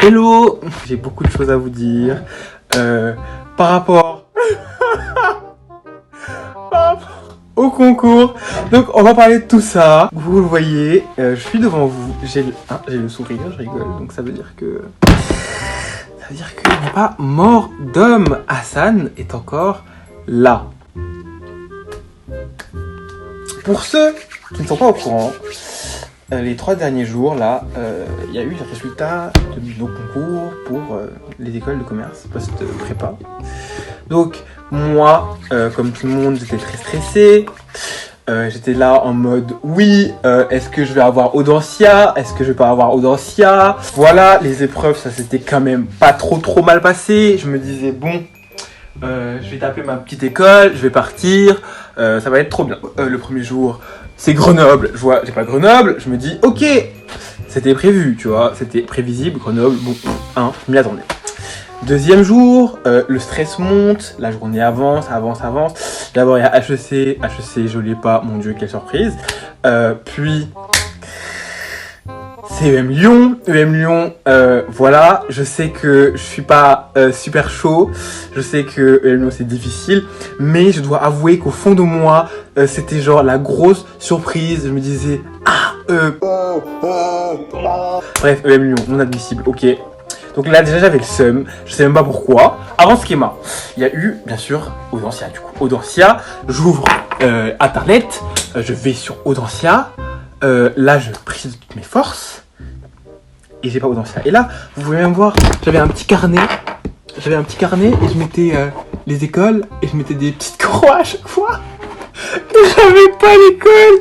Hello. J'ai beaucoup de choses à vous dire par rapport au concours. Donc on va parler de tout ça. Vous le voyez, je suis devant vous. J'ai le sourire, je rigole. Donc ça veut dire que il n'est pas mort d'homme. Hassan est encore là. Pour ceux qui ne sont pas au courant, les 3 derniers jours, là, il y a eu les résultats de nos concours pour les écoles de commerce post-prépa. Donc, moi, comme tout le monde, j'étais très stressé. J'étais là en mode, oui, est-ce que je vais avoir Audencia? Est-ce que je vais pas avoir Audencia? Voilà, les épreuves, ça s'était quand même pas trop mal passé. Je me disais, bon, je vais taper ma petite école, je vais partir, ça va être trop bien. Le premier jour, c'est Grenoble. Je vois, j'ai pas Grenoble, je me dis, ok, c'était prévu, tu vois, c'était prévisible, Grenoble, bon, je m'y attendais. Deuxième jour, le stress monte, la journée avance. D'abord, il y a HEC, je l'ai pas, mon Dieu, quelle surprise. Puis, c'est EM Lyon, voilà, je sais que je suis pas super chaud, je sais que EM Lyon c'est difficile, mais je dois avouer qu'au fond de moi, c'était genre la grosse surprise, je me disais, bref, EM Lyon, non admissible, ok. Donc là déjà j'avais le seum, je sais même pas pourquoi. Avant Schema, il y a eu bien sûr Audencia du coup. Audencia, j'ouvre internet, je vais sur Audencia, là je prie de toutes mes forces et j'ai pas Audencia. Et là, vous pouvez même voir, j'avais un petit carnet et je mettais les écoles et je mettais des petites croix à chaque fois. Et j'avais pas l'école.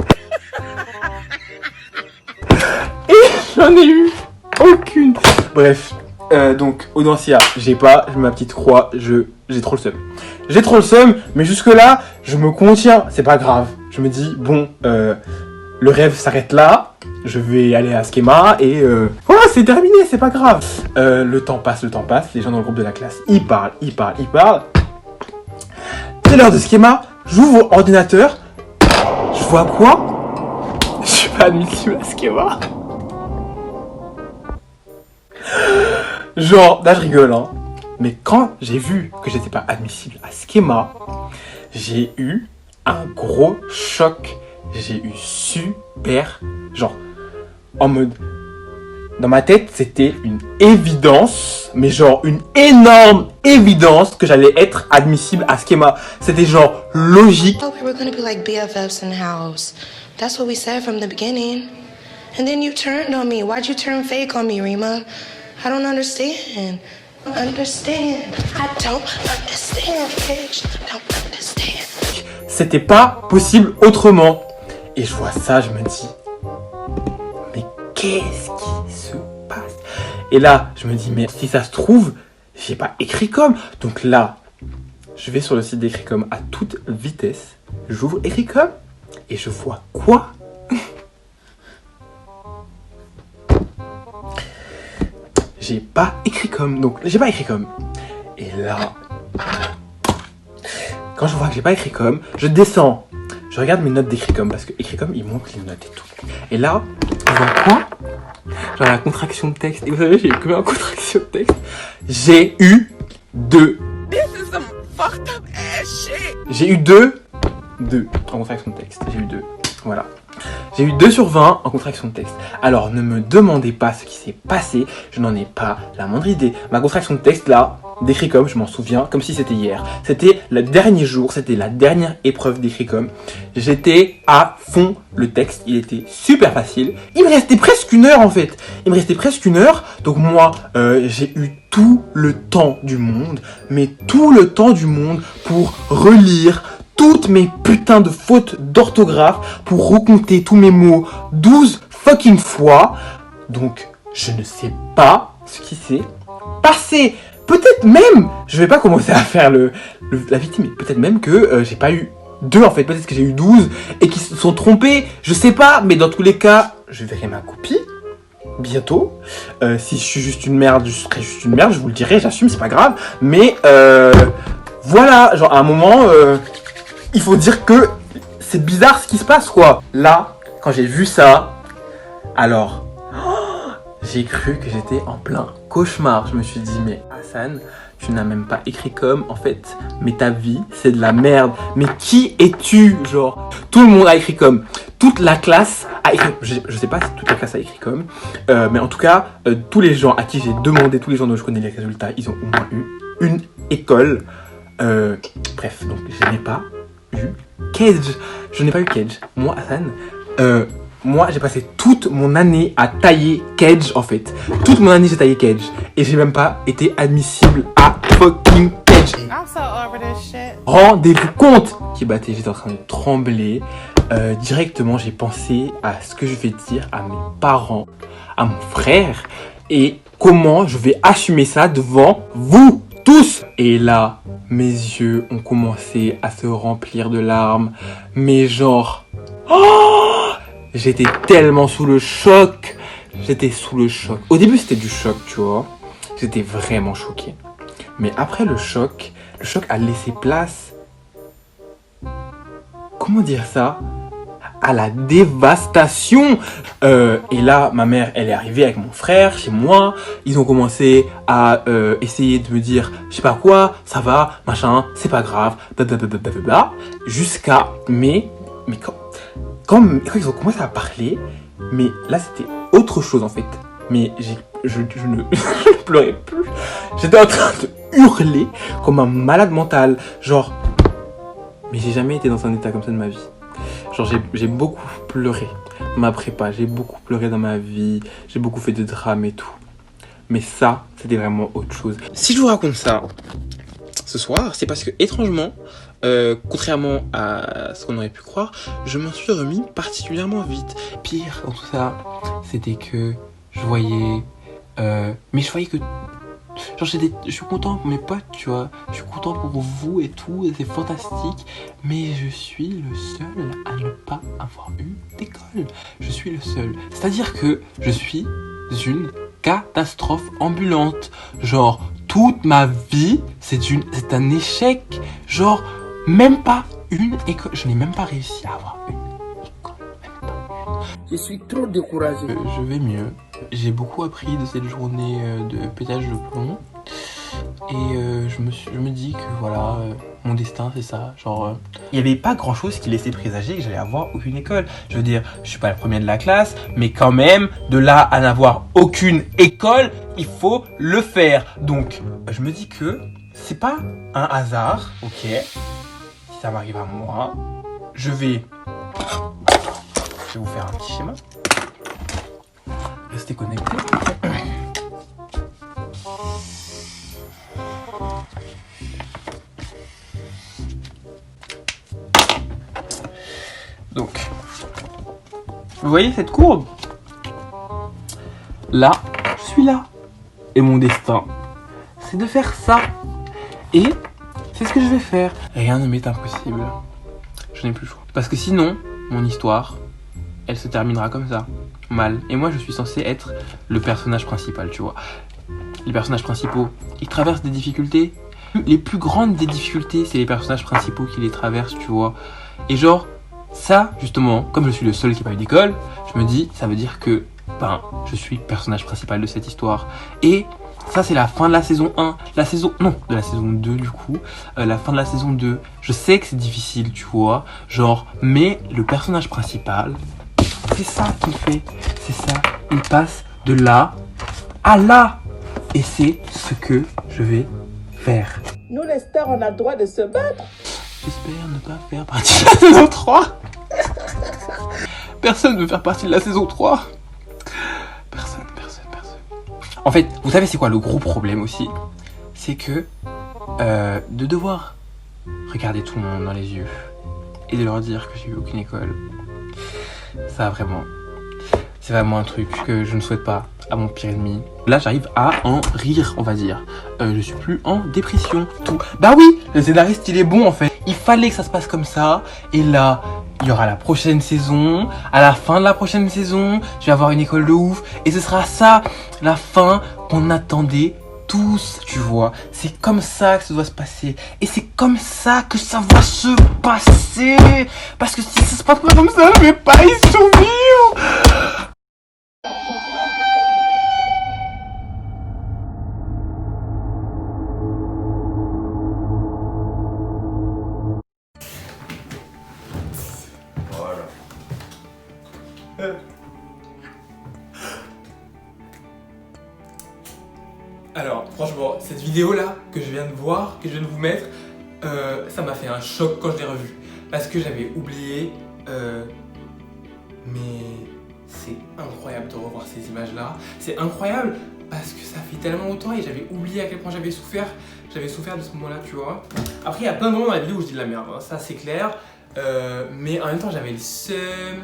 Et j'en ai eu aucune. Bref. Donc Audencia, j'ai pas, je mets ma petite croix, j'ai trop le seum. Mais jusque là, je me contiens, c'est pas grave. Je me dis, bon, le rêve s'arrête là, je vais aller à Schema et voilà, c'est terminé, c'est pas grave. Le temps passe, les gens dans le groupe de la classe, ils parlent. C'est l'heure de Schema, j'ouvre ordinateur, je vois quoi? Je suis pas admissible à Schema. Genre, là je rigole, hein. Mais quand j'ai vu que j'étais pas admissible à Schema, j'ai eu un gros choc. J'ai eu super, genre, en mode, dans ma tête, c'était une évidence, mais genre une énorme évidence que j'allais être admissible à Schema. C'était genre logique. Oh, we were gonna be like BFFs in house. That's what we said from the beginning. And then you turned on me. Why'd you turn fake on me, Rima? I don't understand. I don't understand, bitch. I don't understand. C'était pas possible autrement. Et je vois ça, je me dis, mais qu'est-ce qui se passe? Et là, je me dis, mais si ça se trouve, j'ai pas Écricom. Donc là, je vais sur le site d'Écricom à toute vitesse. J'ouvre Écricom et je vois quoi? J'ai pas Écricom. Donc, j'ai pas Écricom. Et là, quand je vois que j'ai pas Écricom, je descends. Je regarde mes notes d'Écricom parce que Écricom, il montre les notes et tout. Et là, je vois quoi? Genre la contraction de texte. Et vous savez, j'ai eu combien en contraction de texte? J'ai eu 2. This is some fucked up ass shit. J'ai eu 2 en contraction de texte. J'ai eu 2. Voilà. J'ai eu 2 sur 20 en contraction de texte. Alors, ne me demandez pas ce qui s'est passé. Je n'en ai pas la moindre idée. Ma contraction de texte, là, d'Écricom, je m'en souviens comme si c'était hier. C'était le dernier jour, c'était la dernière épreuve d'Écricom. J'étais à fond le texte. Il était super facile. Il me restait presque 1 heure, en fait. Donc moi, j'ai eu tout le temps du monde. Mais tout le temps du monde pour relire toutes mes putains de fautes d'orthographe, pour recompter tous mes mots 12 fucking fois. Donc, je ne sais pas ce qui s'est passé. Peut-être même, je vais pas commencer à faire la victime, mais peut-être même que j'ai pas eu 2 en fait. Peut-être que j'ai eu 12 et qu'ils se sont trompés. Je sais pas, mais dans tous les cas, je verrai ma copie bientôt. Si je suis juste une merde, je serai juste une merde, je vous le dirai, j'assume, c'est pas grave. Mais voilà, genre à un moment... il faut dire que c'est bizarre ce qui se passe, quoi. Là, quand j'ai vu ça, alors, j'ai cru que j'étais en plein cauchemar. Je me suis dit, mais Hassan, tu n'as même pas écrit comme, en fait, mais ta vie, c'est de la merde. Mais qui es-tu, genre? Tout le monde a écrit comme. Toute la classe a écrit, je sais pas si toute la classe a écrit comme, mais en tout cas, tous les gens à qui j'ai demandé, tous les gens dont je connais les résultats, ils ont au moins eu une école. Bref, donc je n'ai pas eu Kedge. Je n'ai pas eu Kedge. Moi, Hassan, moi j'ai passé toute mon année à tailler Kedge en fait. Toute mon année j'ai taillé Kedge. Et j'ai même pas été admissible à fucking Kedge. I'm so over this shit. Rendez-vous compte qui battait, j'étais en train de trembler. Directement j'ai pensé à ce que je vais dire à mes parents, à mon frère. Et comment je vais assumer ça devant vous tous. Et là, mes yeux ont commencé à se remplir de larmes. Mais genre... Oh, j'étais tellement sous le choc. J'étais sous le choc. Au début, c'était du choc, tu vois. J'étais vraiment choqué. Mais après le choc a laissé place... Comment dire ça? À la dévastation. Et là, ma mère, elle est arrivée avec mon frère chez moi. Ils ont commencé à essayer de me dire, je sais pas quoi, ça va, machin, c'est pas grave, blablabla. Jusqu'à, mais quand ils ont commencé à parler, mais là c'était autre chose en fait. Mais je ne je ne pleurais plus. J'étais en train de hurler comme un malade mental. Genre, mais j'ai jamais été dans un état comme ça de ma vie. Genre j'ai beaucoup pleuré dans ma prépa, j'ai beaucoup pleuré dans ma vie, j'ai beaucoup fait de drames et tout. Mais ça, c'était vraiment autre chose. Si je vous raconte ça ce soir, c'est parce que étrangement, contrairement à ce qu'on aurait pu croire, je m'en suis remis particulièrement vite. Pire dans tout ça, c'était que je voyais... mais je voyais que... Genre je suis content pour mes potes, tu vois. Je suis content pour vous et tout, et c'est fantastique. Mais je suis le seul à ne pas avoir eu d'école. Je suis le seul. C'est-à-dire que je suis une catastrophe ambulante. Genre, toute ma vie, c'est un échec. Genre, même pas une école. Je n'ai même pas réussi à avoir une école. Même pas une. Je suis trop découragé. Je vais mieux. J'ai beaucoup appris de cette journée de pétage de plomb. Et je me dis que voilà, mon destin c'est ça. Genre, il n'y avait pas grand chose qui laissait présager que j'allais avoir aucune école. Je veux dire, je suis pas le premier de la classe, mais quand même, de là à n'avoir aucune école, il faut le faire. Donc, je me dis que c'est pas un hasard, ok. Si ça m'arrive à moi, je vais vous faire un petit schéma. Restez connectés. Donc, vous voyez cette courbe? Là, je suis là. Et mon destin, c'est de faire ça. Et c'est ce que je vais faire. Rien ne m'est impossible. Je n'ai plus le choix. Parce que sinon, mon histoire, elle se terminera comme ça. Mal. Et moi, je suis censé être le personnage principal, tu vois. Les personnages principaux, ils traversent des difficultés. Les plus grandes des difficultés, c'est les personnages principaux qui les traversent, tu vois. Et genre, ça, justement, comme je suis le seul qui n'a pas eu d'école, je me dis, ça veut dire que, je suis le personnage principal de cette histoire. Et ça, c'est la fin de la saison 1. De la saison 2, du coup. La fin de la saison 2. Je sais que c'est difficile, tu vois. Genre, mais le personnage principal, c'est ça qu'il fait. C'est ça. Il passe de là à là. Et c'est ce que je vais faire. Nous les stars, on a le droit de se battre. J'espère ne pas faire partie de la saison 3. Personne ne veut faire partie de la saison 3. Personne. En fait, vous savez c'est quoi le gros problème aussi? C'est que de devoir regarder tout le monde dans les yeux et de leur dire que j'ai eu aucune école, ça vraiment... C'est vraiment un truc que je ne souhaite pas à mon pire ennemi. Là, j'arrive à en rire, on va dire. Je suis plus en dépression, tout. Bah oui, le scénariste, il est bon, en fait. Il fallait que ça se passe comme ça. Et là, il y aura la prochaine saison. À la fin de la prochaine saison, je vais avoir une école de ouf. Et ce sera ça, la fin qu'on attendait tous, tu vois. C'est comme ça que ça doit se passer. Et c'est comme ça que ça va se passer. Parce que si ça se passe pas comme ça, je vais pas y survivre. cette vidéo là que je viens de voir, que je viens de vous mettre, ça m'a fait un choc quand je l'ai revue. Parce que j'avais oublié, mais c'est incroyable de revoir ces images là. C'est incroyable parce que ça fait tellement longtemps et j'avais oublié à quel point j'avais souffert. J'avais souffert de ce moment là, tu vois. Après il y a plein de moments dans la vidéo où je dis de la merde, hein, ça c'est clair. Mais en même temps j'avais le seum.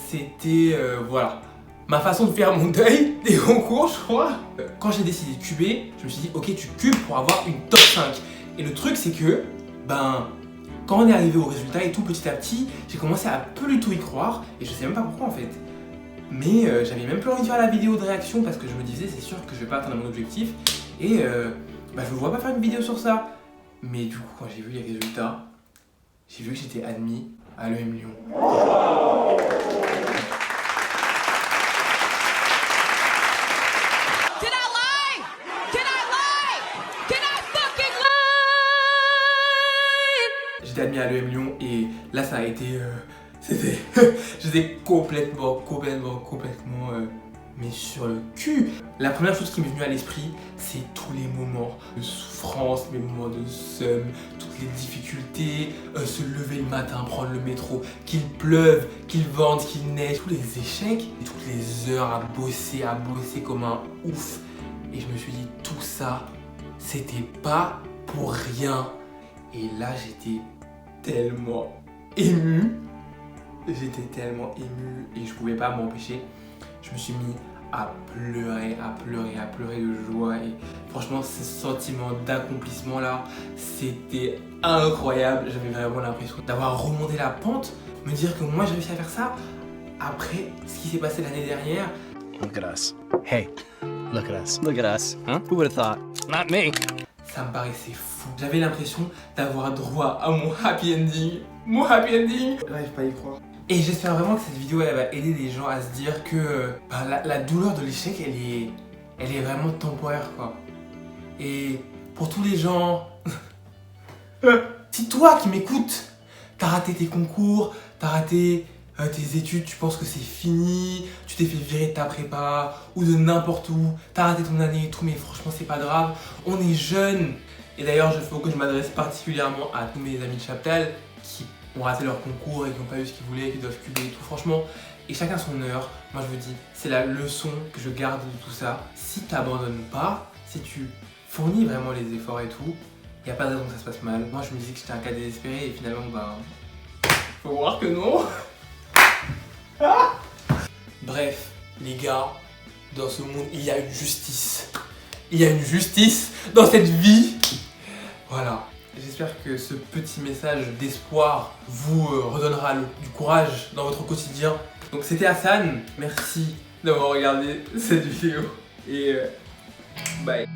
C'était, voilà, ma façon de faire mon deuil des concours, je crois. Quand j'ai décidé de cuber, je me suis dit ok, tu cubes pour avoir une top 5. Et le truc c'est que, ben, quand on est arrivé au résultat et tout, petit à petit, j'ai commencé à plus du tout y croire. Et je sais même pas pourquoi en fait. Mais j'avais même plus envie de faire la vidéo de réaction parce que je me disais c'est sûr que je vais pas atteindre mon objectif. Et bah, je me vois pas faire une vidéo sur ça. Mais du coup quand j'ai vu les résultats, j'ai vu que j'étais admis à l'EM Lyon. J'étais admis à l'EM Lyon et là ça a été... c'était... J'étais complètement mais sur le cul. La première chose qui m'est venue à l'esprit, c'est tous les moments de souffrance, mes moments de seum, toutes les difficultés, se lever le matin, prendre le métro, qu'il pleuve, qu'il vente, qu'il neige, tous les échecs, et toutes les heures à bosser comme un ouf. Et je me suis dit, tout ça, c'était pas pour rien. Et là, j'étais tellement ému. J'étais tellement ému et je pouvais pas m'empêcher. Je me suis mis à pleurer de joie et franchement ce sentiment d'accomplissement là, c'était incroyable. J'avais vraiment l'impression d'avoir remonté la pente, me dire que moi j'ai réussi à faire ça après ce qui s'est passé l'année dernière. Look at us. Hey, look at us. Look at us. Huh? Who would have thought? Not me. Ça me paraissait fou. J'avais l'impression d'avoir droit à mon happy ending. Mon happy ending. J'arrive pas à y croire. Et j'espère vraiment que cette vidéo elle va aider les gens à se dire que bah, la douleur de l'échec elle est vraiment temporaire quoi. Et pour tous les gens, si toi qui m'écoutes, t'as raté tes concours, t'as raté tes études, tu penses que c'est fini, tu t'es fait virer de ta prépa ou de n'importe où, t'as raté ton année et tout, mais franchement c'est pas grave, on est jeunes. Et d'ailleurs il faut que je m'adresse particulièrement à tous mes amis de Chaptal qui ont raté leur concours et qui n'ont pas eu ce qu'ils voulaient, qui doivent cuber et tout, franchement, et chacun son heure. Moi je vous dis, c'est la leçon que je garde de tout ça. Si t'abandonnes pas, si tu fournis vraiment les efforts et tout, il n'y a pas de raison que ça se passe mal. Moi je me disais que j'étais un cas désespéré et finalement bah... faut voir que non. Bref, les gars, dans ce monde il y a une justice. Il y a une justice dans cette vie. Voilà. J'espère que ce petit message d'espoir vous redonnera du courage dans votre quotidien. Donc c'était Hassan, merci d'avoir regardé cette vidéo et bye.